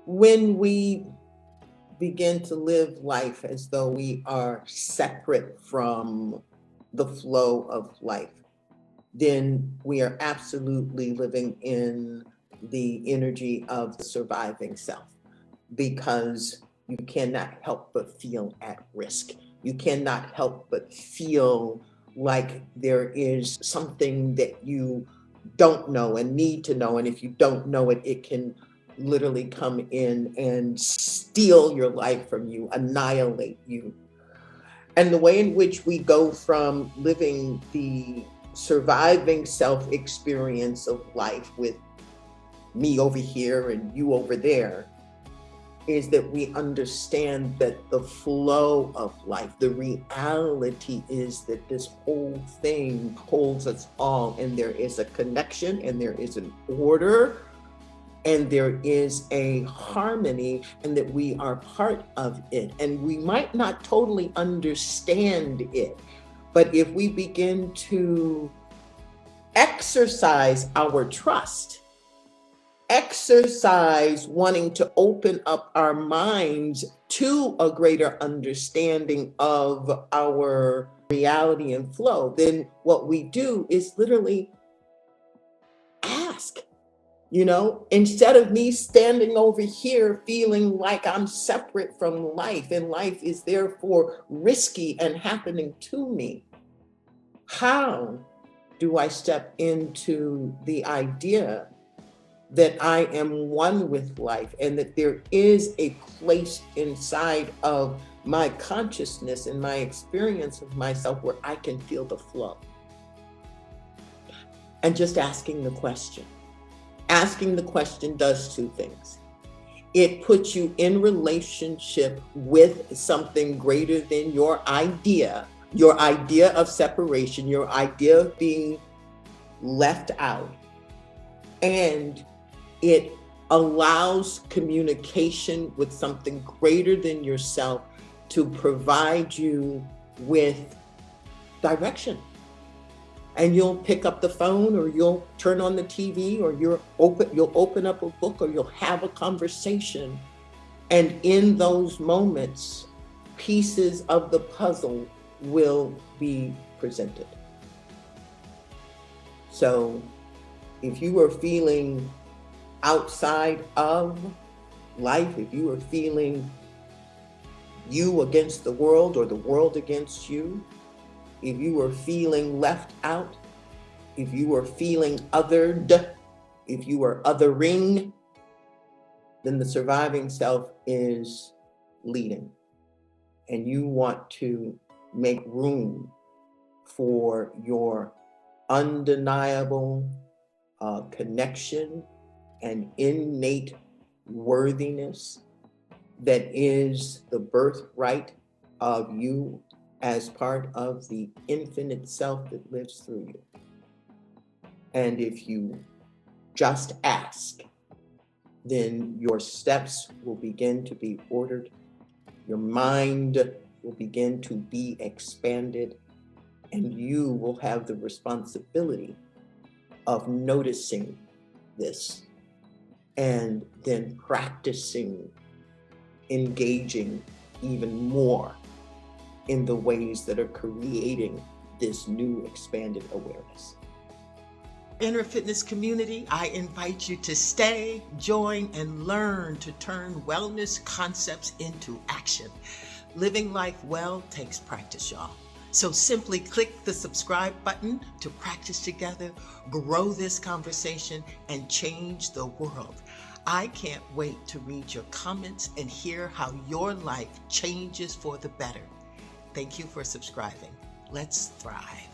When we begin to live life as though we are separate from the flow of life, then we are absolutely living in the energy of the surviving self, because you cannot help but feel at risk. You cannot help but feel like there is something that you don't know and need to know. And if you don't know it, it can literally come in and steal your life from you, annihilate you. And the way in which we go from living the surviving self experience of life with me over here and you over there is that we understand that the flow of life, the reality is that this whole thing holds us all, and there is a connection, and there is an order, and there is a harmony, and that we are part of it. And we might not totally understand it, but if we begin to exercise our trust, exercise wanting to open up our minds to a greater understanding of our reality and flow, then what we do is literally ask. Instead of me standing over here feeling like I'm separate from life and life is therefore risky and happening to me, how do I step into the idea that I am one with life and that there is a place inside of my consciousness and my experience of myself where I can feel the flow? And just asking the question. Asking the question does two things. It puts you in relationship with something greater than your idea of separation, your idea of being left out. And it allows communication with something greater than yourself to provide you with direction. And you'll pick up the phone, or you'll turn on the TV, or you'll open up a book, or you'll have a conversation. And in those moments, pieces of the puzzle will be presented. So if you are feeling outside of life, if you are feeling you against the world or the world against you, if you are feeling left out, if you are feeling othered, if you are othering, then the surviving self is leading. And you want to make room for your undeniable connection and innate worthiness that is the birthright of you as part of the infinite self that lives through you. And if you just ask, then your steps will begin to be ordered. Your mind will begin to be expanded, and you will have the responsibility of noticing this and then practicing engaging even more in the ways that are creating this new expanded awareness. Inner Fitness community, I invite you to stay, join, and learn to turn wellness concepts into action. Living life well takes practice, y'all. So simply click the subscribe button to practice together, grow this conversation, and change the world. I can't wait to read your comments and hear how your life changes for the better. Thank you for subscribing. Let's thrive.